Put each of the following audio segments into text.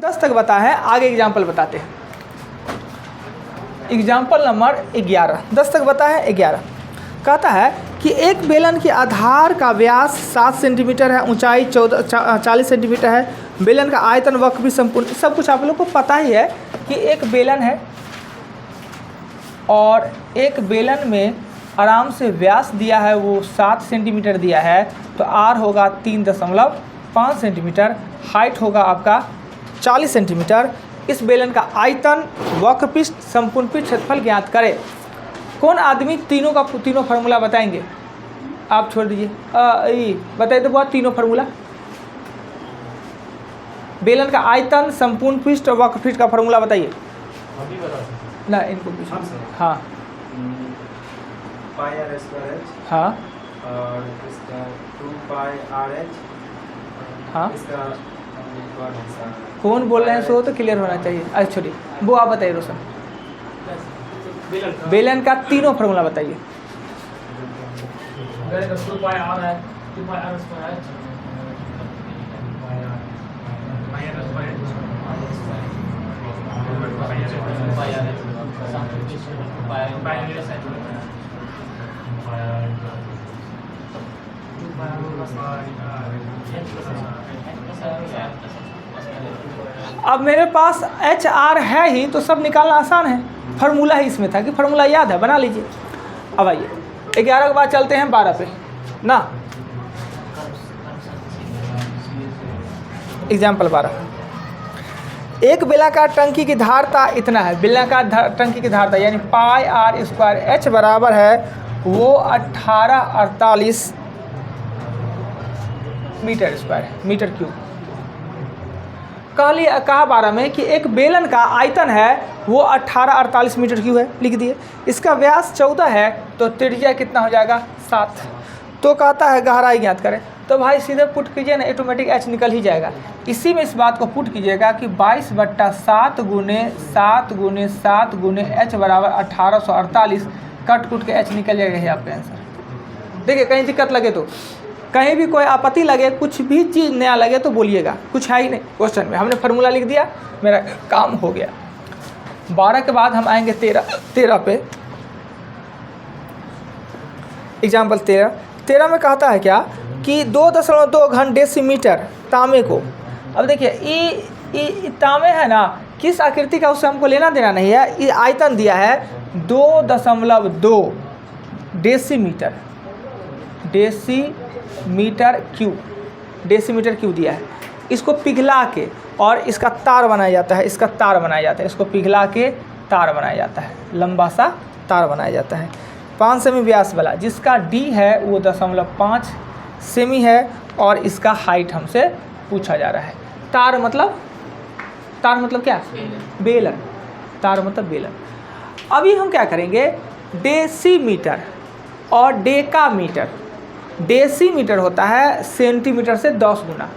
10 तक बता है, आगे एग्जाम्पल बताते हैं। एग्जाम्पल नंबर 11, 10 तक बता है। 11 कहता है कि एक बेलन के आधार का व्यास 7 सेंटीमीटर है, ऊंचाई 40 सेंटीमीटर है, बेलन का आयतन वक्र भी संपूर्ण, सब कुछ आप लोग को पता ही है कि एक बेलन है और एक बेलन में आराम से व्यास दिया है वो 7 सेंटीमीटर दिया है, तो आर होगा 3.5 सेंटीमीटर, हाइट होगा आपका 40 सेंटीमीटर। इस बेलन का आयतन, वक्रपृष्ठ, संपूर्ण पृष्ठ क्षेत्रफल ज्ञात करें। कौन आदमी तीनों फार्मूला बताएंगे? आप छोड़ दीजिए, बताइए तो बहुत तीनों फार्मूला। बेलन का आयतन, संपूर्ण पृष्ठ और वक्रपृष्ठ का फार्मूला बताइए ना, इनको पूछिए। हाँ पाई आर स्क्वायर एच, हाँ और इसका 2 पाई आर एच, हाँ। इसका कौन बोल रहे हैं सो तो क्लियर होना चाहिए। अच्छा छोड़िए, वो आप बताइए रोशन। बेलन का तीनों फार्मूला बताइए। 2 पाई आर है, 2 पाई आर स्क्वायर है, पाई आर स्क्वायर, पाई आर अब मेरे पास एच आर है ही तो सब निकालना आसान है, फार्मूला ही इसमें था कि फार्मूला याद है, बना लीजिए। अब आइए 11 के बाद चलते हैं 12 पे ना। एग्जाम्पल 12, एक बेलाकार टंकी की धारता इतना है, बेलाकार टंकी की धारता यानी पाई आर स्क्वायर एच बराबर है वो 1848 मीटर स्क्वायर, मीटर क्यूब। कहा 12 में कि एक बेलन का आयतन है वो 1848 मीटर क्यूब है, लिख दिए। इसका व्यास 14 है तो त्रिज्या कितना हो जाएगा 7। तो कहता है गहराई ज्ञात करें, तो भाई सीधे पुट कीजिए ना, ऑटोमेटिक एच निकल ही जाएगा। इसी में इस बात को पुट कीजिएगा कि 22/7 गुने 7 गुने 7 गुने एच बराबर 1848, कट कुट के एच निकल जाएगा, ये आपका आंसर। देखिए कहीं दिक्कत लगे तो, कहीं भी कोई आपत्ति लगे, कुछ भी चीज़ नया लगे तो बोलिएगा, कुछ है ही नहीं क्वेश्चन में। हमने फार्मूला लिख दिया, मेरा काम हो गया। 12 के बाद हम आएंगे 13 पे। एग्जाम्पल 13 में कहता है क्या कि 2.2 घन डेसीमीटर तांबे को। अब देखिए ये तांबे है ना, किस आकृति का उससे हमको लेना देना नहीं है। ये आयतन दिया है 2.2 डेसीमीटर, डेसीमीटर क्यूब दिया है। इसको पिघला के और इसका तार बनाया जाता है, इसका तार बनाया जाता है, इसको पिघला के तार बनाया जाता है, लंबा सा तार बनाया जाता है 5 सेमी व्यास वाला, जिसका डी है वो 0.5 सेमी है और इसका हाइट हमसे पूछा जा रहा है। तार मतलब क्या? बेलन। तार मतलब बेलन। अभी हम क्या करेंगे, डेसीमीटर और डेकामीटर। डेसीमीटर होता है सेंटीमीटर से 10 गुना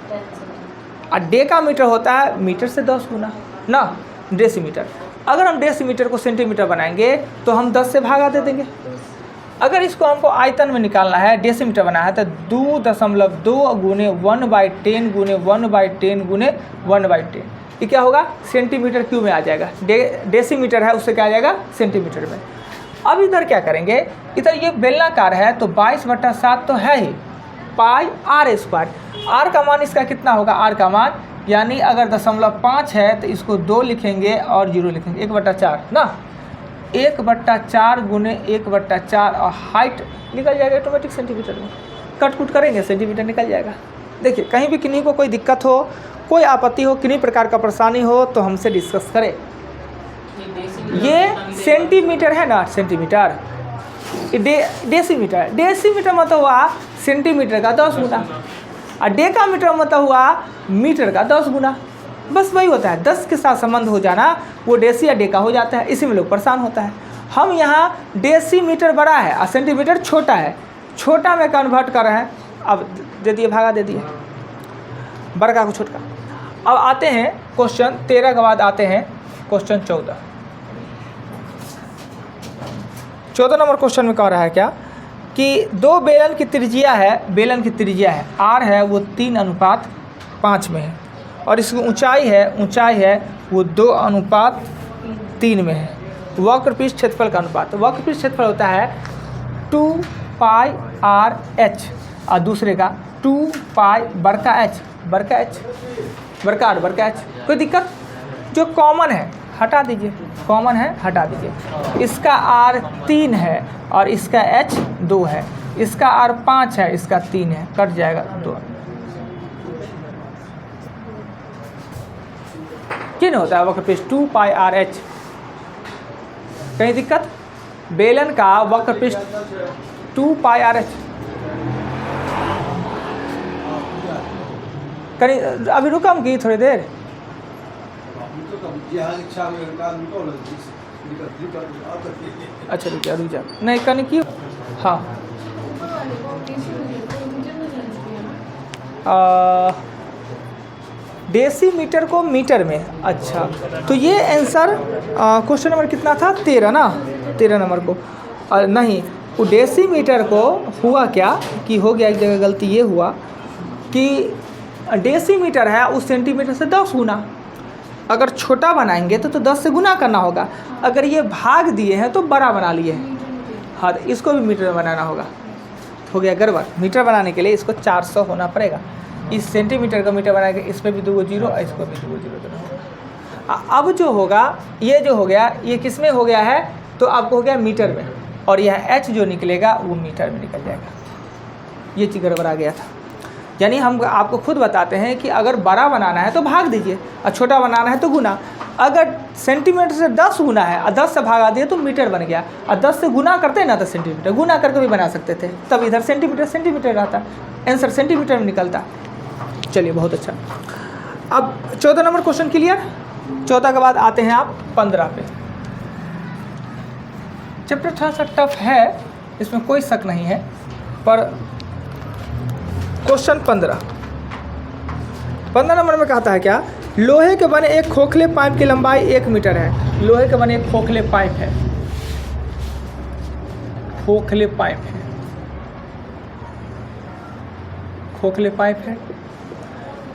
और डेकामीटर होता है मीटर से 10 गुना ना, डेसीमीटर। अगर हम डेसीमीटर को सेंटीमीटर बनाएंगे तो हम 10 से भागा दे देंगे। अगर इसको हमको आयतन में निकालना है, डेसीमीटर बनाना है, तो 2.2 गुने 1/10 गुने 1/10 गुने 1/10, ये क्या होगा सेंटीमीटर क्यूब में आ जाएगा। डेसीमीटर है उससे क्या आ जाएगा सेंटीमीटर में। अब इधर क्या करेंगे, इधर ये बेलनाकार है तो 22/7 तो है ही, पाई आर स्क्वायर। आर का मान इसका कितना होगा, आर का मान यानी अगर 0.5 है तो इसको 2 लिखेंगे और 0 लिखेंगे, 1/4 ना, 1/4 गुने 1/4 और हाइट निकल जाएगा ऑटोमेटिक सेंटीमीटर में। कट कुट करेंगे सेंटीमीटर निकल जाएगा। देखिए कहीं भी किन्हीं को कोई दिक्कत हो, कोई आपत्ति हो, किन्हीं प्रकार का परेशानी हो तो हमसे डिस्कस करें। ये सेंटीमीटर है ना, सेंटीमीटर, डेसीमीटर मतलब हुआ सेंटीमीटर का 10 गुना और डेकामीटर मतलब हुआ मीटर का 10 गुना। बस वही होता है, 10 के साथ संबंध हो जाना वो डेसी या डेका हो जाता है, इसी में लोग परेशान होता है। हम यहाँ डेसीमीटर बड़ा है और सेंटीमीटर छोटा है, छोटा में कन्वर्ट कर रहे हैं। अब दे दिए, भागा दे दिए बड़का को छोटा। अब आते हैं क्वेश्चन 13 के बाद आते हैं क्वेश्चन 14 नंबर क्वेश्चन में कह रहा है क्या कि दो बेलन की त्रिज्या है, बेलन की त्रिज्या है आर है वो 3:5 में है और इसकी ऊंचाई है वो 2:3 में है। वक्रपृष्ठ क्षेत्रफल का अनुपात, वक्रपृष्ठ क्षेत्रफल होता है 2πr/h और दूसरे का 2π/h, बड़का H। कोई दिक्कत? जो कॉमन है हटा दीजिए, कॉमन है हटा दीजिए। इसका R 3 है और इसका H 2 है, इसका R 5 है, इसका 3 है, कट जाएगा 2। क्यों नहीं होता है वक्रपृष्ठ 2πr/h? कहीं दिक्कत? बेलन का वक्रपृष्ठ 2πr/h। कहीं अभी रुका हम की थोड़ी देर। अच्छा रुक जा नहीं कहीं की। हाँ डेसीमीटर को मीटर में। अच्छा तो ये आंसर क्वेश्चन नंबर कितना था? 13 ना, 13 नंबर को नहीं, वो डेसीमीटर को हुआ क्या कि हो गया एक जगह गलती ये हुआ कि डेसीमीटर है उस सेंटीमीटर से 10 गुना। अगर छोटा बनाएंगे तो 10 से गुना करना होगा। अगर ये भाग दिए हैं तो बड़ा बना लिए हैं। हाँ तो इसको भी मीटर में बनाना होगा। हो गया गड़बड़। मीटर बनाने के लिए इसको 400 होना पड़ेगा। इस सेंटीमीटर का मीटर बनाएंगे, इस पर भी 2 जीरो और इसको भी 2 जीरो देना होगा। अब जो होगा ये जो हो गया ये किस में हो गया है? तो आपको हो गया मीटर में, और यह H जो निकलेगा वो मीटर में निकल जाएगा। ये चीज़ गड़बड़ा गया था। यानी हम आपको खुद बताते हैं कि अगर बड़ा बनाना है तो भाग दीजिए और छोटा बनाना है तो गुना। अगर सेंटीमीटर से 10 गुना है और 10 से भागा दिए तो मीटर बन गया, और 10 से गुना करते हैं ना तो सेंटीमीटर, गुना करके भी बना सकते थे, तब इधर सेंटीमीटर रहता, आंसर सेंटीमीटर में निकलता। चलिए बहुत अच्छा। अब 14 नंबर क्वेश्चन क्लियर। 14 के बाद आते हैं आप 15 पे। चैप्टर थोड़ा सा टफ है, इसमें कोई शक नहीं है, पर क्वेश्चन 15 नंबर में कहता है क्या? लोहे के बने एक खोखले पाइप की लंबाई 1 मीटर है। लोहे के बने एक खोखले पाइप है, खोखले पाइप है,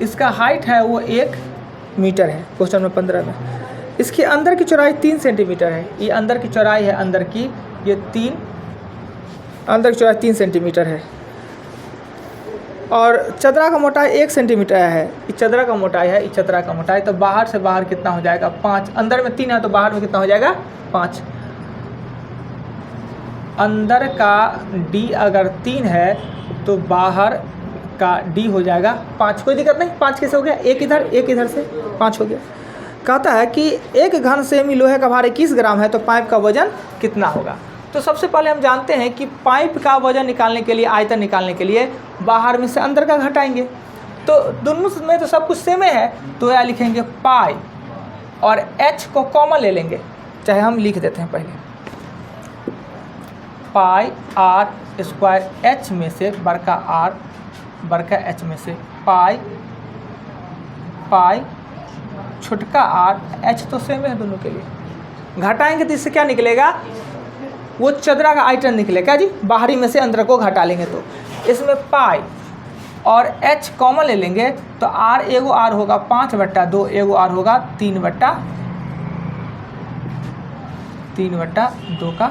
इसका हाइट है वो 1 मीटर है। क्वेश्चन नंबर 15 में इसके अंदर की चौड़ाई 3 सेंटीमीटर है। ये अंदर की चौड़ाई है, अंदर की ये 3, अंदर की चौड़ाई 3 सेंटीमीटर है, और चदरा का मोटाई 1 सेंटीमीटर है। इस चदरा का मोटाई है, इस चदरा का मोटाई, तो बाहर से बाहर कितना हो जाएगा? 5। अंदर में 3 है तो बाहर में कितना हो जाएगा? 5। अंदर का D अगर 3 है तो बाहर का D हो जाएगा 5। कोई दिक्कत नहीं। 5 कैसे हो गया? एक इधर से 5 हो गया। कहता है कि 1 घन सेमी लोहे का भार 21 ग्राम है तो पाइप का वजन कितना होगा? तो सबसे पहले हम जानते हैं कि पाइप का वजन निकालने के लिए, आयतन निकालने के लिए बाहर में से अंदर का घटाएंगे। तो दोनों में तो सब कुछ सेम है, तो यह लिखेंगे पाई और H को कॉमन ले लेंगे, चाहे हम लिख देते हैं पहले पाई R² H में से बड़का R बड़का H में से पाई छोटका R, H तो सेम है दोनों के लिए। घटाएंगे तो इससे क्या निकलेगा? वो चदरा का आयतन निकलेगा जी। बाहरी में से अंदर को घटा लेंगे तो इसमें पाई और H कॉमन ले लेंगे तो R एगो R होगा 5/2, एगो R होगा 3/2 का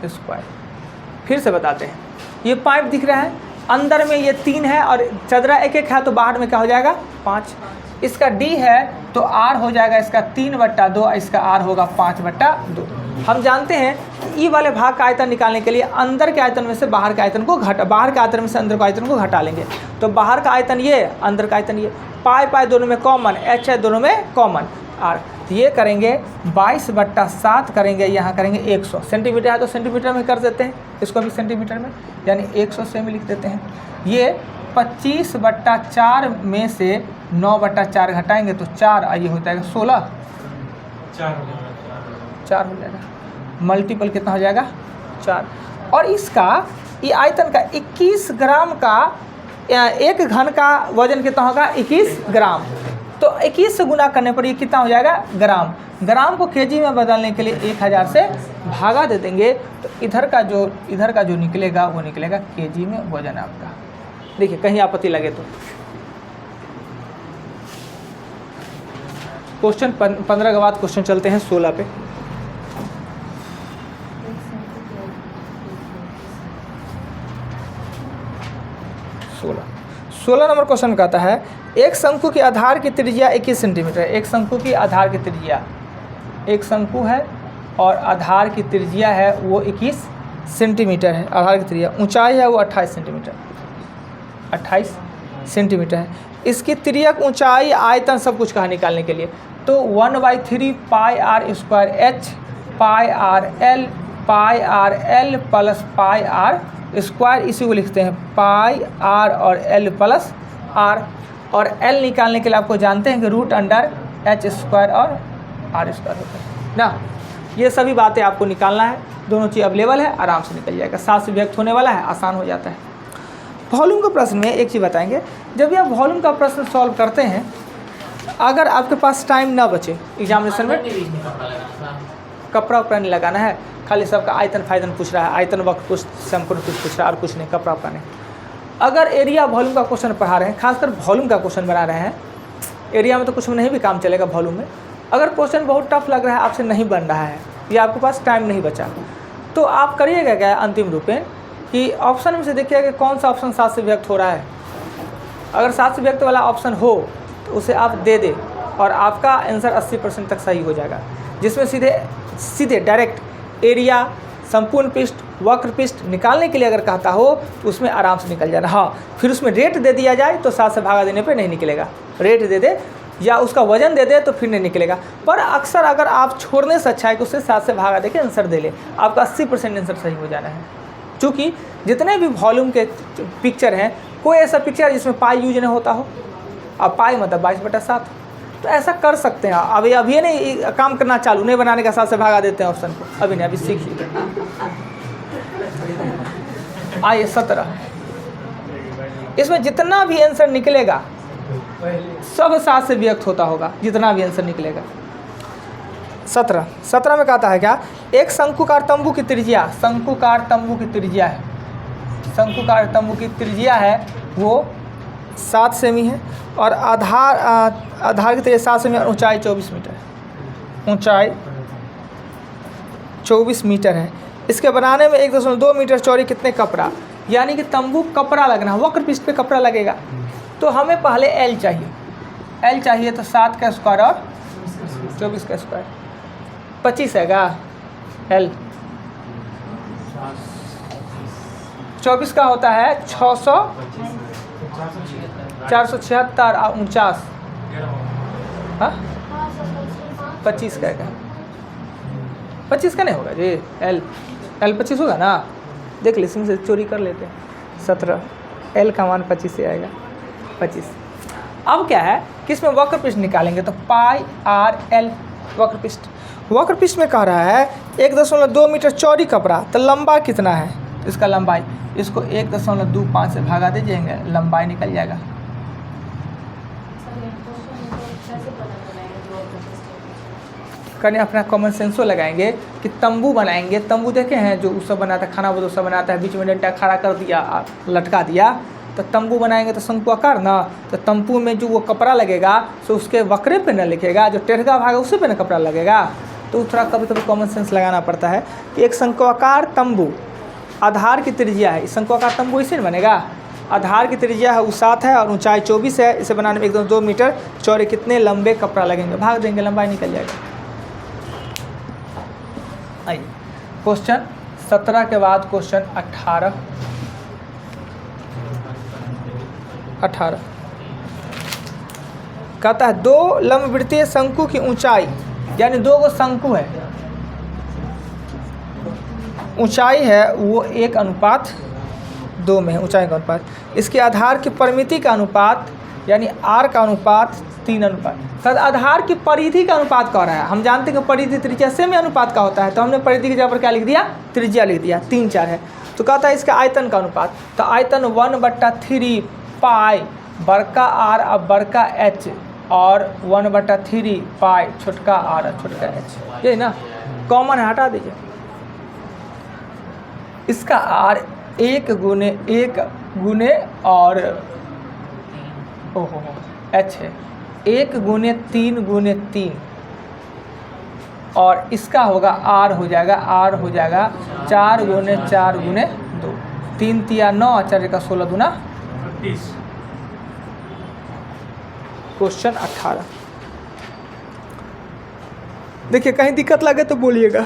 स्क्वायर। फिर से बताते हैं, ये पाइप दिख रहा है, अंदर में ये 3 है और चदरा 1 है तो बाहर में क्या हो जाएगा? 5। इसका D है तो R हो जाएगा इसका 3/2, इसका R होगा 5/2। हम जानते हैं ई वाले भाग का आयतन निकालने के लिए अंदर के आयतन में से बाहर के आयतन को बाहर के आयतन में से अंदर के आयतन को घटा लेंगे। तो बाहर का आयतन ये, अंदर का आयतन ये, पाई दोनों में कॉमन, H है दोनों में कॉमन R। तो ये करेंगे 22/7 करेंगे, यहाँ करेंगे 100। सेंटीमीटर है तो सेंटीमीटर में कर देते हैं, इसको भी सेंटीमीटर में, यानी 100 से में लिख देते हैं। ये 25/4 में से 9/4 घटाएंगे तो 4, ये हो जाएगा 16, 4 हो जाएगा। मल्टीपल कितना हो जाएगा? 4। और इसका ये आयतन का 21 ग्राम का 1 घन का वजन कितना होगा? 21 ग्राम। तो 21 से गुना करने पर ये कितना हो जाएगा? ग्राम। ग्राम को केजी में बदलने के लिए 1000 से भागा दे देंगे तो इधर का जो निकलेगा वो निकलेगा केजी में वजन आपका। देखिए कहीं आपत्ति लगे तो क्वेश्चन 15 के बाद क्वेश्चन चलते हैं 16 पे। सोलह नंबर क्वेश्चन कहता है एक शंकु की आधार की त्रिज्या 21 सेंटीमीटर है। एक शंकु की आधार की त्रिज्या, एक शंकु है और आधार की त्रिज्या है वो 21 सेंटीमीटर है। आधार की त्रिज्या, ऊंचाई है वो 28 सेंटीमीटर, 28 सेंटीमीटर है। इसकी त्रिज्यक, ऊंचाई, आयतन सब कुछ कहा निकालने के लिए तो 1/3 pi r square h pi r l plus pi r square, इसी को लिखते हैं पाई आर और एल प्लस आर। और एल निकालने के लिए आपको जानते हैं कि रूट अंडर एच स्क्वायर और आर स्क्वायर होता है ना। ये सभी बातें आपको निकालना है, दोनों चीज़ अवेलेबल है, आराम से निकल जाएगा। 7 से व्यक्त होने वाला है, आसान हो जाता है। वॉल्यूम के प्रश्न में एक चीज़ बताएंगे, जब भी आप वॉल्यूम का प्रश्न सॉल्व करते हैं, अगर आपके पास टाइम ना बचे एग्जामिनेशन में, कपड़ा उपड़ा नहीं लगाना है, खाली सबका आयतन फायतन पूछ रहा है, आयतन वक्त कुछ संपूर्ण कुछ पूछ रहा है और कुछ नहीं, कपड़ा उपड़ा नहीं। अगर एरिया वॉल्यूम का क्वेश्चन पढ़ा रहे हैं, खासकर वॉल्यूम का क्वेश्चन बना रहे हैं, एरिया में तो कुछ नहीं भी काम चलेगा, वॉल्यूम में अगर क्वेश्चन बहुत टफ लग रहा है, आपसे नहीं बन रहा है या आपके पास टाइम नहीं बचा, तो आप करिएगा क्या अंतिम रूप में कि ऑप्शन में से देखिएगा कि कौन सा ऑप्शन 7 से व्यक्त हो रहा है। अगर 7 से व्यक्त वाला ऑप्शन हो तो उसे आप दे दें और आपका आंसर 80% तक सही हो जाएगा। जिसमें सीधे डायरेक्ट एरिया, संपूर्ण पृष्ठ, वक्र पृष्ठ निकालने के लिए अगर कहता हो तो उसमें आराम से निकल जाना। हाँ, फिर उसमें रेट दे दिया जाए तो 7 से भागा देने पे नहीं निकलेगा, रेट दे दे या उसका वजन दे दे तो फिर नहीं निकलेगा। पर अक्सर अगर आप छोड़ने से अच्छा है कि उससे 7 से भागा दे के आंसर दे ले, आपका 80% आंसर सही हो जाना है। क्योंकि जितने भी वॉल्यूम के पिक्चर हैं, कोई ऐसा पिक्चर जिसमें पाई यूज नहीं होता हो, अब पाई मतलब 22/7, तो ऐसा कर सकते हैं। अभी नहीं काम करना चालू नहीं, बनाने का 7 से भागा देते हैं ऑप्शन को, अभी नहीं, अभी सीखिए। आइए 17, इसमें जितना भी आंसर निकलेगा सब 7 से व्यक्त होता होगा, जितना भी आंसर निकलेगा। 17 में कहता है क्या, एक शंकुकार तंबू की त्रिज्या, शंकुकार तंबू की त्रिज्या है, शंकुकार तंबू की त्रिज्या है वो 7 सेमी है और आधार की त्रिज्या 7 सेमी और ऊंचाई 24 मीटर है, ऊंचाई 24 मीटर है। इसके बनाने में 1.2 मीटर चौड़ी कितने कपड़ा, यानी कि तंबू कपड़ा लगना, वक्र पृष्ठ पे कपड़ा लगेगा। तो हमें पहले एल चाहिए, एल चाहिए तो 7 का स्क्वायर और 24 का स्क्वायर, 25 है का एल, 24 का होता है 600, 476 और 49, हाँ 25 का है, 25 का नहीं होगा जी, एल 25 होगा ना, देख ले इसमें से चोरी कर लेते हैं। 17 एल का मान 25 से आएगा, 25। अब क्या है कि इसमें वक्र पृष्ठ निकालेंगे तो पाई आर एल वक्र पृष्ठ, वक्र पृष्ठ में कह रहा है 1.2 मीटर चौड़ी कपड़ा, तो लंबा कितना है, तो इसका लंबाई, इसको 1.25 से भागा दीजिएगा, लंबाई निकल जाएगा। करने अपना कॉमन सेंसो लगाएंगे कि तंबू बनाएंगे, तंबू देखे हैं जो उससे बनाता है, खाना बदोसा बनाता है, बीच में डंडा खड़ा कर दिया, लटका दिया, तो तंबू बनाएंगे तो शंकु आकार ना, तो तंबू में जो वो कपड़ा लगेगा तो उसके वक्रे पे न लिखेगा, जो टेढ़ा भाग है उसी पे न कपड़ा लगेगा। तो थोड़ा कभी कभी कॉमन सेंस लगाना पड़ता है कि एक शंकुआकार तंबू, आधार की त्रिज्या है, शंकुआकार तंबू इसी में बनेगा, आधार की त्रिज्या है वो 7 है और ऊंचाई 24 है, इसे बनाने में 1.2 मीटर चौड़े कितने लंबे कपड़ा लगेंगे, भाग देंगे, लंबाई निकल जाएगा। आइए क्वेश्चन 17 के बाद क्वेश्चन 18 कहता है 2 लंबवृत्तीय शंकु की ऊंचाई, यानी 2 गो शंकु है, ऊंचाई है वो 1:2 में है, ऊंचाई का अनुपात, इसके आधार की परिमिति का अनुपात यानी आर का अनुपात 3:1। सर आधार की परिधि का अनुपात कह रहा है, हम जानते हैं कि परिधि त्रिज्या से में अनुपात का होता है, तो हमने परिधि की जगह पर क्या लिख दिया, त्रिज्या लिख दिया, 3-4 है। तो कहता है इसका आयतन का अनुपात, तो आयतन 1/3 पाई बड़का आर अब बड़का एच और 1/3 पाई छोटका आर और छोटका एच, ये ना कॉमन है, हटा दीजिए। इसका आर 1 गुने और एच है, 1 गुने 3 गुने 3 और इसका होगा आर हो जाएगा 4 गुने 4 गुने 2, 3 तिया 9 4 का 16 दूना 30। क्वेश्चन 18। देखिए कहीं दिक्कत लगे तो बोलिएगा।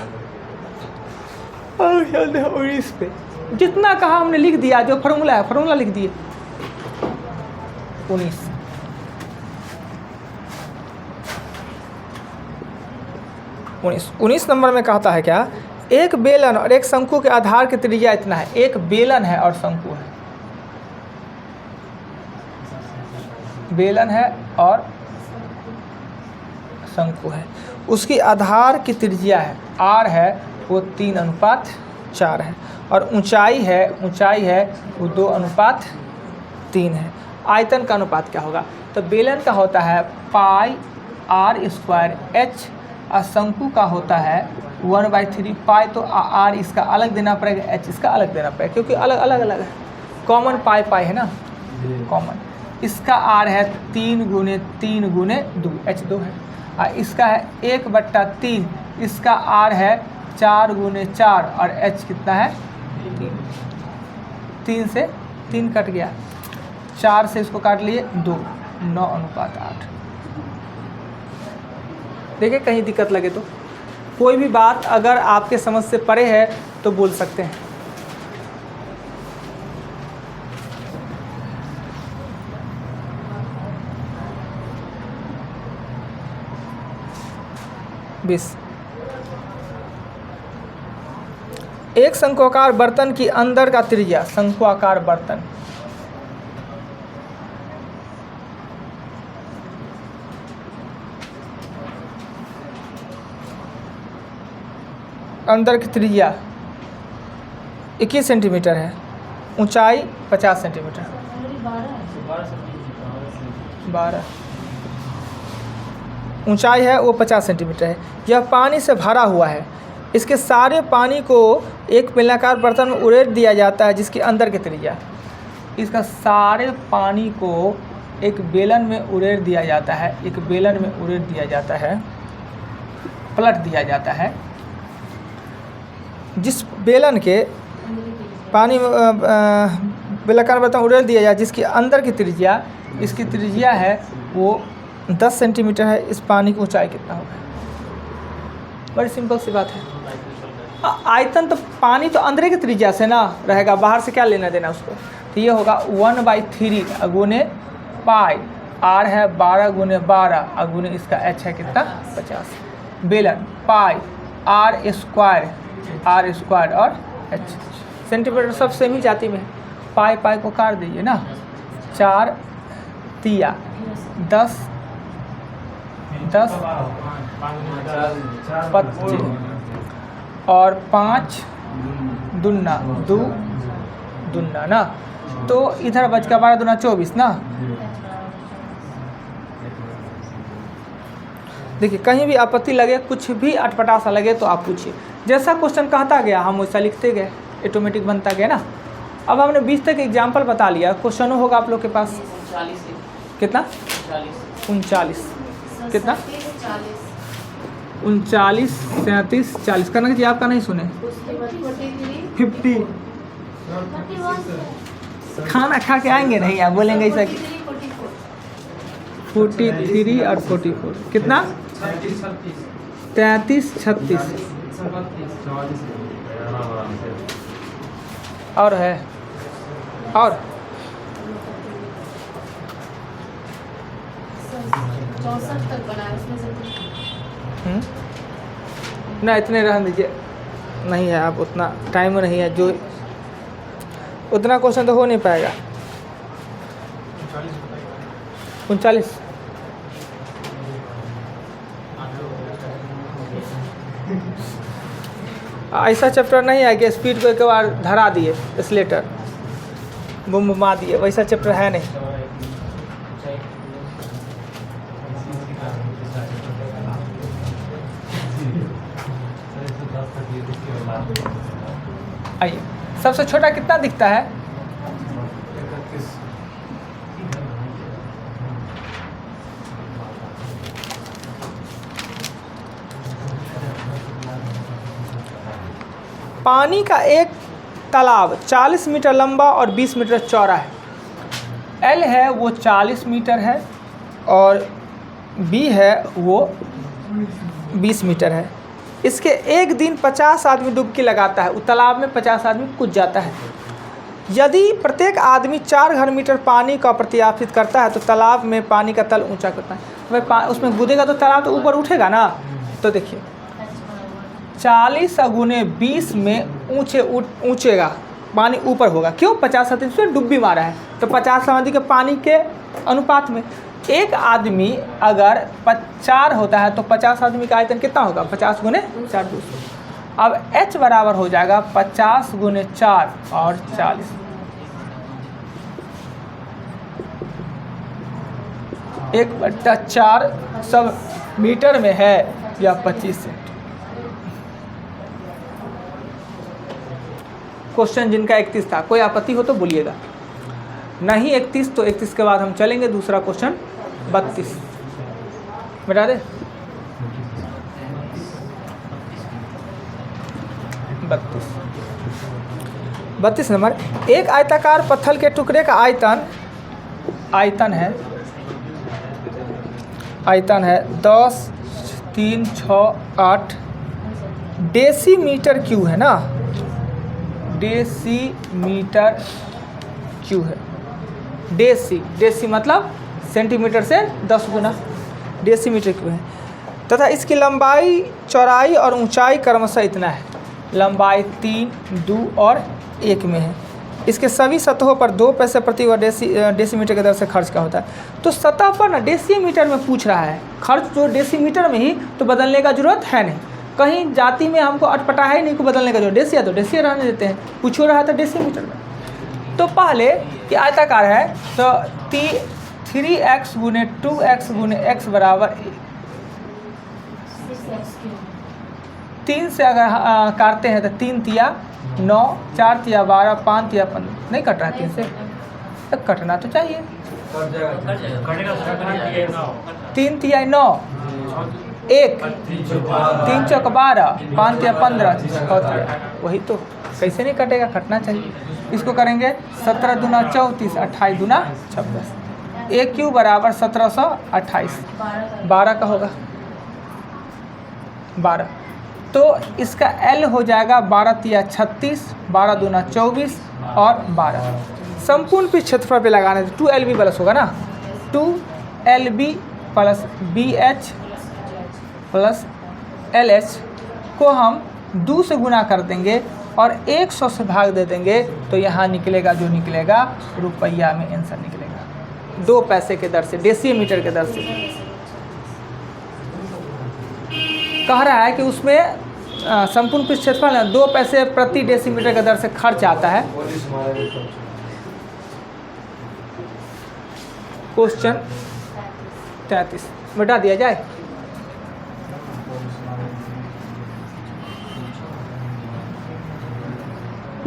और इस पे जितना कहा हमने लिख दिया, जो फार्मूला है फार्मूला लिख दिए। 19 नंबर में कहता है क्या, एक बेलन और एक शंकु के आधार की त्रिज्या इतना है। एक बेलन है और शंकु है, बेलन है और शंकु है, उसकी आधार की त्रिज्या है r है वो 3:4 है और ऊंचाई है वो 2:3 है। आयतन का अनुपात क्या होगा, तो बेलन का होता है पाई r² h और शंकु का होता है 1/3 पाई। तो r इसका अलग देना पड़ेगा, h इसका अलग देना पड़ेगा क्योंकि अलग अलग है। कॉमन पाई है ना, कॉमन। इसका r है 3 गुने 3 गुने 2, h2 है। और इसका है 1/3, इसका r है 4 गुने 4 और h कितना है 3 से 3 कट गया, 4 से इसको काट लिए 2, 9:8। देखिए कहीं दिक्कत लगे तो कोई भी बात अगर आपके समझ से परे है तो बोल सकते हैं। एक शंक्वाकार बर्तन की अंदर का त्रिज्या, शंक्वाकार बर्तन अंदर की त्रिज्या 21 सेंटीमीटर है, ऊंचाई 50 सेंटीमीटर, 12 ऊंचाई है वो 50 सेंटीमीटर है। यह पानी से भरा हुआ है। इसके सारे पानी को एक बेलनाकार बर्तन में उड़ेल दिया जाता है जिसके अंदर की त्रिज्या, इसका सारे पानी को एक बेलन में उड़ेल दिया जाता है, एक बेलन में उड़ेल दिया जाता है, पलट दिया जाता है। जिस बेलन के पानी में बेलनाकार बर्तन उड़ेल दिया जाए जिसके अंदर की त्रिज्या, इसकी त्रिज्या है वो 10 सेंटीमीटर है। इस पानी की ऊंचाई कितना होगा, बड़ी सिंपल सी बात है। आयतन तो पानी तो अंदर की त्रिज्या से ना रहेगा, बाहर से क्या लेना देना उसको। तो ये होगा 1/3 गुने पाई, r है 12 गुने 12 और गुने इसका h है कितना 50। बेलन पाई r² और h, सेंटीमीटर सब सेम ही जाति में है। पाई को काट दीजिए ना, 4 तिया 10 25 और 5 दूना 2 दूना ना, तो इधर बच का 12 दूना 24 ना। देखिए कहीं भी आपत्ति लगे, कुछ भी अटपटा सा लगे तो आप पूछिए। जैसा क्वेश्चन कहता गया हम वैसा लिखते गए, ऑटोमेटिक बनता गया ना। अब हमने 20 तक एग्जाम्पल बता लिया, क्वेश्चन होगा आप लोग के पास कितना 39 कितना 39 37 40 करना चाहिए, आपका नहीं सुने 50। खाना खा के आएंगे नहीं, आप बोलेंगे ऐसा 43 और 44 कितना 33 36 और है और 64 तक बनाया उसमें से ना, इतने रहने दीजिए, नहीं है आप उतना टाइम नहीं है, जो उतना क्वेश्चन तो हो नहीं पाएगा। 39 ऐसा चैप्टर नहीं है कि स्पीड को एक बार धरा दिए स्लेटर बुमा दिए, वैसा चैप्टर है नहीं। आइए, सबसे छोटा कितना दिखता है, पानी का एक तालाब 40 मीटर लंबा और 20 मीटर चौड़ा है। एल है वो 40 मीटर है और बी है वो 20 मीटर है। इसके एक दिन 50 आदमी डुबकी लगाता है। उस तालाब में 50 आदमी कूद जाता है। यदि प्रत्येक आदमी 4 घन मीटर पानी का प्रतियापित करता है तो तालाब में पानी का तल ऊंचा करता है। भाई उसमें कूदेगा तो तालाब तो ऊपर उठेगा ना। तो देखिए 40 गुने 20 में ऊंचेगा, पानी ऊपर होगा। क्यों? 50 आदमी से डुब्बी मारा है तो 50 आदमी के पानी के अनुपात में एक आदमी अगर 4 होता है तो 50 आदमी का आयतन कितना होगा? 50 गुने 4 200। अब H बराबर हो जाएगा 50 गुने 4 और 40। 1/4 सब मीटर में है या 25 सेंट। क्वेश्चन जिनका 31 था, कोई आपत्ति हो तो बोलिएगा। नहीं 31 तो 31 के बाद हम चलेंगे दूसरा क्वेश्चन 32। बता दे 32 नंबर। एक आयताकार पत्थर के टुकड़े का आयतन है 10 3 6 8 डेसीमीटर क्यू है ना। डेसीमीटर क्यू है। डेसी मतलब सेंटीमीटर से 10 गुना डेसीमीटर क्यू है तथा इसकी लंबाई, चौड़ाई और ऊंचाई क्रमशः इतना है। लंबाई 3, 2 और 1 में है। इसके सभी सतहों पर 2 पैसे प्रति वर्ग डेसीमीटर के दर से खर्च का होता है। तो सतह पर ना डेसीमीटर में पूछ रहा है, खर्च जो डेसीमीटर में ही, तो बदलने का जरूरत है नहीं। कहीं जाति में हमको अटपटा है नहीं को बदलने का जरूरत। डेसिया तो डेसिया रहने देते हैं, पूछ रहा था डेसीमीटर में। तो पहले कि आयताकार है तो 3x गुने 2x गुने x बराबर 3 से अगर काटते हैं तो 3 तिया 9, 4 तिया 12, 5 तिया 15। नहीं कट रहा 3 से, तो कटना तो चाहिए। 3 तिया 9, 1 3 चौक 12, 5 तिया 15, 6 तिया, वही तो कैसे नहीं कटेगा, कटना चाहिए। इसको करेंगे 17 दूना 34, 28 दूना 26। एक क्यू बराबर 1728, 12 का होगा 12। तो इसका L हो जाएगा 12 तिया 36, 12 दूना 24 और 12। संपूर्ण पृष्ठ क्षेत्रफल पे लगाने से 2LB प्लस होगा ना। 2LB plus BH plus LH को हम 2 से गुना कर देंगे और 100 से भाग दे देंगे तो यहाँ निकलेगा जो निकलेगा रुपया में आंसर निकलेगा 2 पैसे के दर से, डेसीमीटर के दर से। कह रहा है कि उसमें संपूर्ण पृष्ठ क्षेत्रफल 2 पैसे प्रति डेसीमीटर के दर से खर्च आता है। क्वेश्चन 33 बता दिया जाए।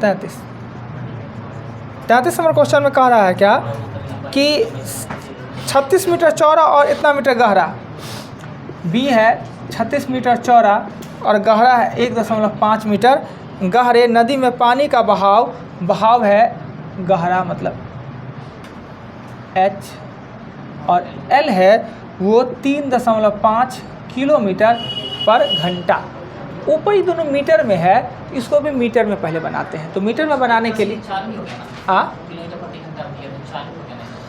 तैंतीस नंबर क्वेश्चन में कह रहा है क्या कि 36 मीटर चौड़ा और इतना मीटर गहरा। बी है 36 मीटर चौड़ा और गहरा है 1.5 मीटर। गहरे नदी में पानी का बहाव है, गहरा मतलब H, और L है वो 3.5 किलोमीटर पर घंटा। ऊपरी दोनों मीटर में है, इसको भी मीटर में पहले बनाते हैं। तो मीटर में बनाने के लिए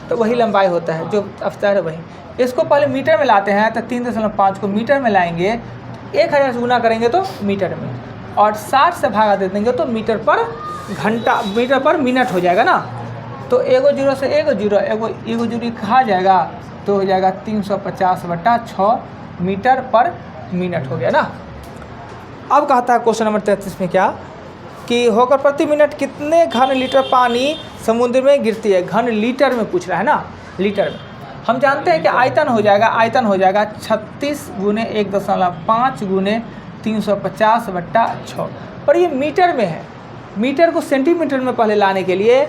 तो वही लंबाई होता है जो अफ्तार है वही। इसको पहले मीटर में लाते हैं तो 3.5 को मीटर में लाएंगे, 1000 से गुना करेंगे तो मीटर में, और 60 से भागा दे देंगे तो मीटर पर घंटा, मीटर पर मिनट हो जाएगा ना। तो एगो जीरो से एगो जीरो कहा जाएगा तो हो जाएगा 350/6 मीटर पर मिनट हो गया ना। अब कहता है क्वेश्चन नंबर 33 में क्या कि होकर प्रति मिनट कितने घन लीटर पानी समुद्र में गिरती है। घन लीटर में पूछ रहा है ना, लीटर में। हम जानते हैं कि आयतन हो जाएगा 36 गुने 1.5 गुने 350/6, पर ये मीटर में है। मीटर को सेंटीमीटर में पहले लाने के लिए,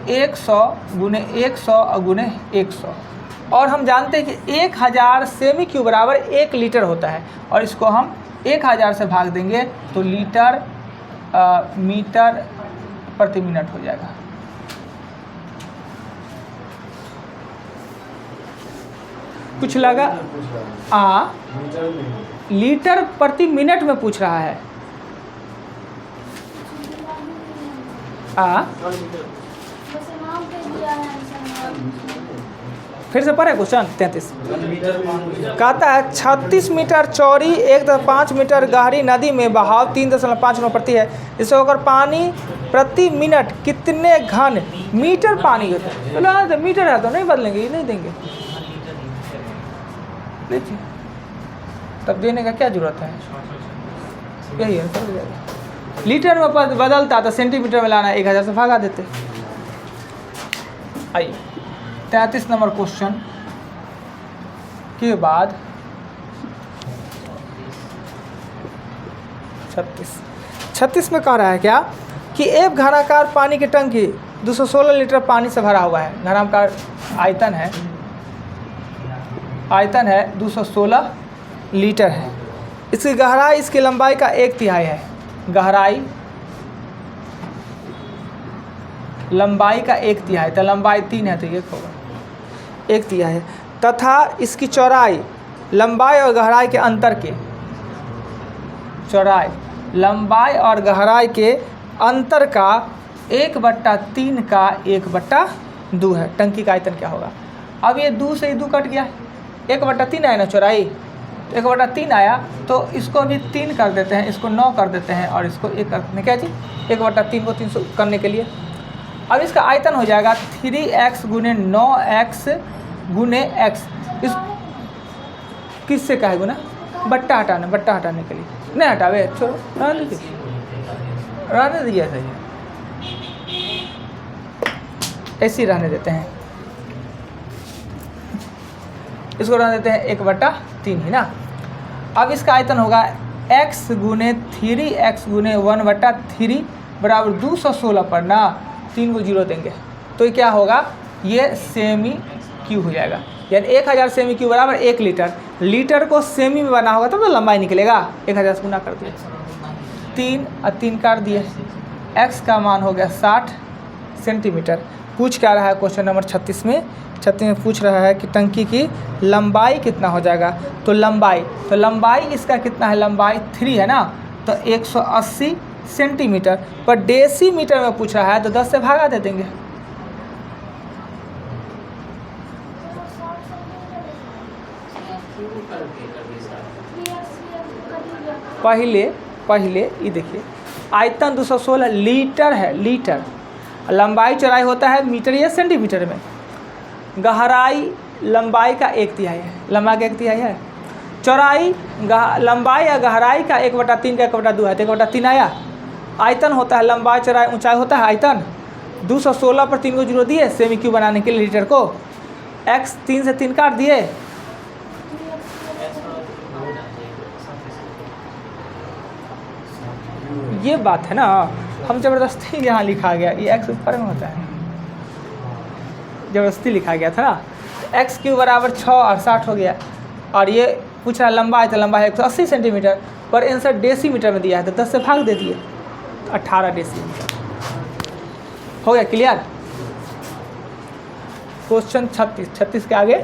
100 गुने 100 गुने 100, और हम जानते हैं कि 1000 सेमी क्यूब बराबर 1 लीटर होता है, और इसको हम 1000 से भाग देंगे तो लीटर मीटर प्रति मिनट हो जाएगा। कुछ लगा? मीटर में लीटर प्रति मिनट में पूछ रहा है। फिर से पढ़े क्वेश्चन 33 कहता है 36 मीटर चौड़ी 1.5 मीटर गहरी नदी में बहाव 3.59 प्रति है, इससे होकर पानी प्रति मिनट कितने घन मीटर पानी होता है। चलो मीटर है तो नहीं बदलेंगे, ये नहीं देंगे, देखिए तब देने का क्या जरूरत है, यही है समझ जाएगा। लीटर में बदलता तो सेंटीमीटर में लाना, 1000 से भागा देते। आइए 33 नंबर क्वेश्चन के बाद 36 में कह रहा है क्या कि एक घनाकार पानी की टंकी 216 लीटर पानी से भरा हुआ है। घनाकार आयतन है 216 लीटर है। इसकी गहराई इसकी लंबाई का 1/3 है। गहराई लंबाई का 1/3, तो लंबाई 3 है तो ये होगा 1/3 है। तथा इसकी चौड़ाई लंबाई और गहराई के अंतर के, चौड़ाई लंबाई और गहराई के अंतर का 1/3 का 1/2 है। टंकी का आयतन क्या होगा? अब ये 2 से 2 कट गया, 1/3 आया ना चौड़ाई, 1/3 आया तो इसको भी 3 कर देते हैं, इसको 9 कर देते हैं और इसको 1 कर देते हैं। क्या जी 1/3 को 300 करने के लिए अब इसका आयतन हो जाएगा 3x गुने 9x गुने x। इस किससे का है गुना? बट्टा हटाने के लिए नहीं हटावे, छोड़ो रहने दीजिए, सही है, ऐसे ही रहने देते हैं, इसको रहने देते हैं 1/3 ही ना। अब इसका आयतन होगा x गुने 3x गुने 1/3 बराबर 216 पर ना 3 को 0 देंगे तो ये क्या होगा, ये सेमी क्यूब हो जाएगा। यानी 1000 सेमी क्यूब बराबर 1 लीटर। लीटर को सेमी में बना होगा तब तो लंबाई निकलेगा। 1000 से गुना कर दिए, 3 और 3 काट दिए, x का मान हो गया 60 सेंटीमीटर। पूछ क्या रहा है क्वेश्चन नंबर 36 में पूछ रहा है कि टंकी की लंबाई कितना हो जाएगा। तो लंबाई इसका कितना है, लंबाई 3 है ना, तो 180 सेंटीमीटर पर डेसीमीटर में पूछ रहा है तो 10 से भागा दे देंगे। पहले ये देखिए आयतन 216 लीटर है, लीटर। लंबाई चौड़ाई होता है मीटर या सेंटीमीटर में। गहराई लंबाई का 1/3 है, लंबाई का 1/3 है। चौड़ाई लंबाई या गहराई का 1/3 का 1/2 है, तो 1/3 आया। आयतन होता है लंबाई चौड़ाई ऊंचाई होता है आयतन। 216 पर 3 को 0 दिए सेमी क्यूब बनाने के लिए लीटर को, x 3 से 3 काट दिए, ये बात है ना। हम ज़बरदस्ती यहाँ लिखा गया, ये x ऊपर में होता है, ज़बरदस्ती लिखा गया था ना। x क्यूब बराबर 6 और 60 हो गया। और ये पूछ रहा लंबाई, तो लंबाई 180 सेंटीमीटर पर आंसर डेसीमीटर में दिया है तो 10 से भाग दे दिए, 18 डेसीमीटर हो गया। क्लियर? क्वेश्चन 36 के आगे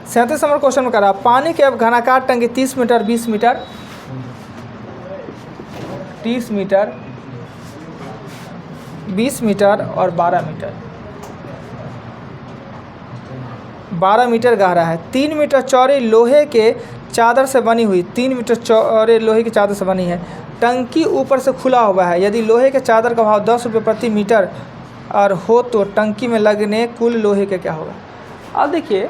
37 नंबर क्वेश्चन में करा पानी के अब घनाकार टंकी 30 मीटर 20 मीटर 30 मीटर 20 मीटर और 12 मीटर गहरा है। 3 मीटर चौड़े लोहे के चादर से बनी हुई 3 मीटर चौड़े लोहे की चादर से बनी है। टंकी ऊपर से खुला हुआ है। यदि लोहे के चादर का भाव 10 रुपये प्रति मीटर और हो तो टंकी में लगने कुल लोहे का क्या होगा। अब देखिए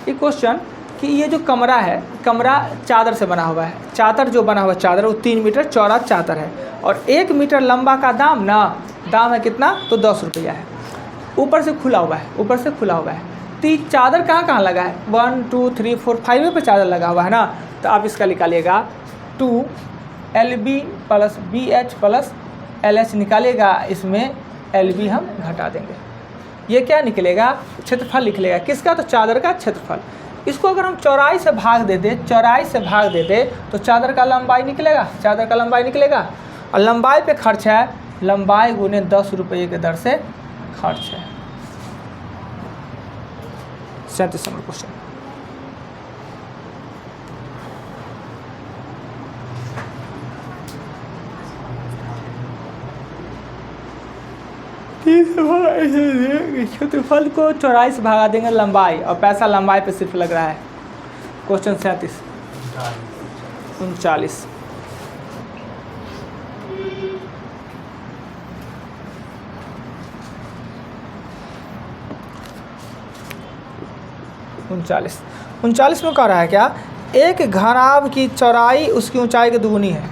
ये क्वेश्चन कि ये जो कमरा है, कमरा चादर से बना हुआ है। चादर जो बना हुआ चादर वो 3 मीटर चौड़ा चादर है और 1 मीटर लंबा का दाम है कितना, तो 10 रुपया है। ऊपर से खुला हुआ है। तो ये चादर कहाँ लगा है, 1 2 3 4 5 पे चादर लगा हुआ है ना। तो आप इसका निकालिएगा 2 LB + BH + LH निकालेगा, इसमें LB हम घटा देंगे। ये क्या निकलेगा? क्षेत्रफल निकलेगा। किसका? तो चादर का क्षेत्रफल। इसको अगर हम चौड़ाई से भाग दे दे, चौड़ाई से भाग दे दे तो चादर का लंबाई निकलेगा, चादर का लंबाई निकलेगा। और लंबाई पे खर्च है, लंबाई गुने 10 रुपये के दर से खर्च है। 37 नंबर क्वेश्चन। क्षेत्रफल को चौड़ाई से भागा देंगे लंबाई, और पैसा लंबाई पे सिर्फ लग रहा है। क्वेश्चन 37 39। उनचालीस में कह रहा है क्या? एक घनाभ की चौड़ाई उसकी ऊंचाई की दुगुनी है।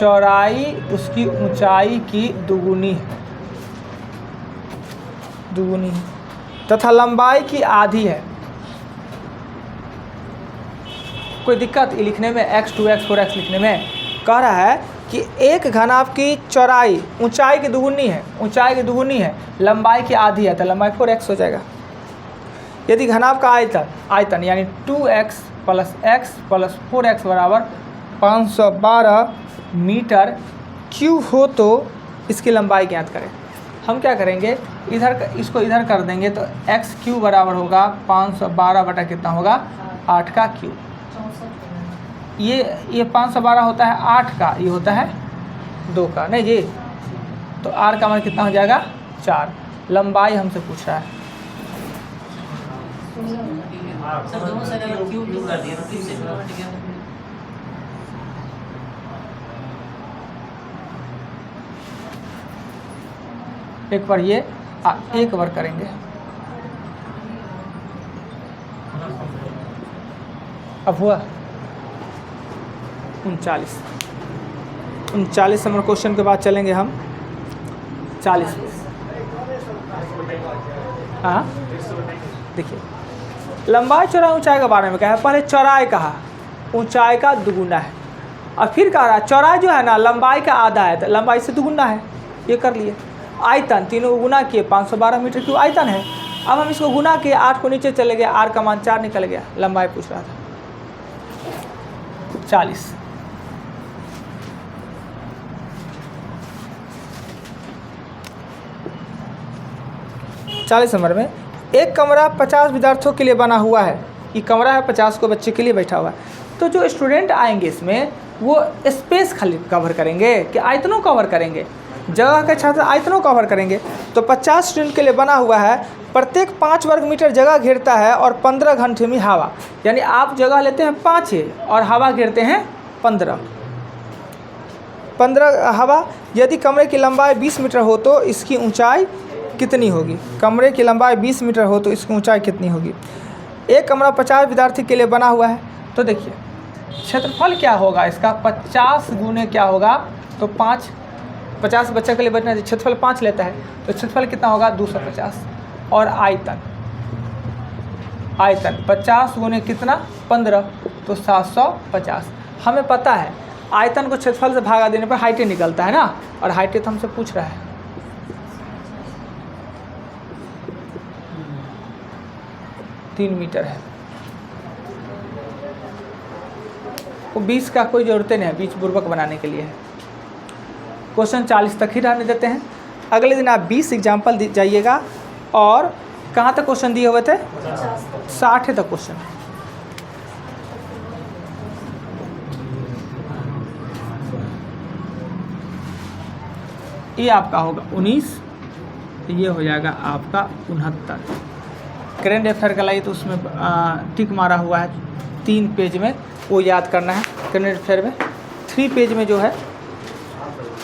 चौड़ाई उसकी ऊंचाई की दुगुनी है तथा लंबाई की आधी है। कोई दिक्कत ये लिखने में? x 2x 4x लिखने में कह रहा है कि एक घनाभ की चौड़ाई ऊंचाई की दुगुनी है, ऊंचाई की दुगुनी है, लंबाई की आधी है, तो लंबाई 4x हो जाएगा। यदि घनाभ का आयतन यानी 2x plus x plus 4x बराबर 512 मीटर क्यूब हो तो इसकी लंबाई ज्ञात करें। हम क्या करेंगे? इसको इधर कर देंगे तो x क्यूब बराबर होगा 512 बटा कितना होगा? 8 का क्यूब। ये 512 होता है 8 का, ये होता है 2 का, नहीं जी। तो r का मान कितना हो जाएगा? 4। लंबाई हमसे पूछ रहा है। सर दोनों साइड अगर क्यूब कर दिया तो किससे बराबर गया? एक बार ये एक बार करेंगे। अब हुआ 39 नंबर क्वेश्चन के बाद चलेंगे हम 40। हाँ देखिए, लंबाई चौड़ाई ऊंचाई के बारे में कहा है। पहले चौड़ाई कहा, ऊंचाई का दुगुना है, और फिर कह रहा है चौड़ाई जो है ना लंबाई का आधा है, तो लंबाई से दुगुना है। ये कर लिए। आयतन तीनों को गुना किए, 512 मीटर क्यूब आयतन है। अब हम इसको गुना किए, 8 को नीचे चले गए, r का मान 4 निकल गया। लंबाई पूछ रहा था। 40 नंबर में एक कमरा 50 विद्यार्थियों के लिए बना हुआ है। ये कमरा है, 50 को बच्चे के लिए बैठा हुआ है। तो जो स्टूडेंट आएंगे इसमें वो स्पेस खाली कवर करेंगे कि आयतनों कवर करेंगे? जगह के छात्र आयतनों कवर करेंगे। तो 50 स्टूडेंट के लिए बना हुआ है, प्रत्येक 5 वर्ग मीटर जगह घेरता है और 15 घंटे में हवा, यानी आप जगह लेते हैं 5 और हवा घेरते हैं 15 हवा। यदि कमरे की लंबाई 20 मीटर हो तो इसकी ऊंचाई कितनी होगी? कमरे की लंबाई 20 मीटर हो तो इसकी ऊंचाई कितनी होगी? एक कमरा 50 विद्यार्थी के लिए बना हुआ है। तो देखिए क्षेत्रफल क्या होगा इसका? 50 गुने क्या होगा? तो 50 बच्चे के लिए बैठना, क्षेत्रफल 5 लेता है, तो क्षेत्रफल कितना होगा? 250। और आयतन 50 गुने कितना? 15, तो 750। हमें पता है आयतन को क्षेत्रफल से भागा देने पर हाइट निकलता है ना, और हाइट तो हमसे पूछ रहा है। तीन मीटर है। वो 20 का कोई ज़रूरत नहीं है, 20 बुर्बक बनाने के लिए है। क्वेश्चन 40 तक ही रहने देते हैं। अगले दिन आप 20 एग्जाम्पल जाइएगा। और कहाँ तक क्वेश्चन दिए हुए थे? 60 तक क्वेश्चन। ये आपका होगा 19, ये हो जाएगा आपका 69। करेंट अफेयर का लाइए तो उसमें टिक मारा हुआ है 3 पेज में, वो याद करना है। करेंट अफेयर में 3 पेज में जो है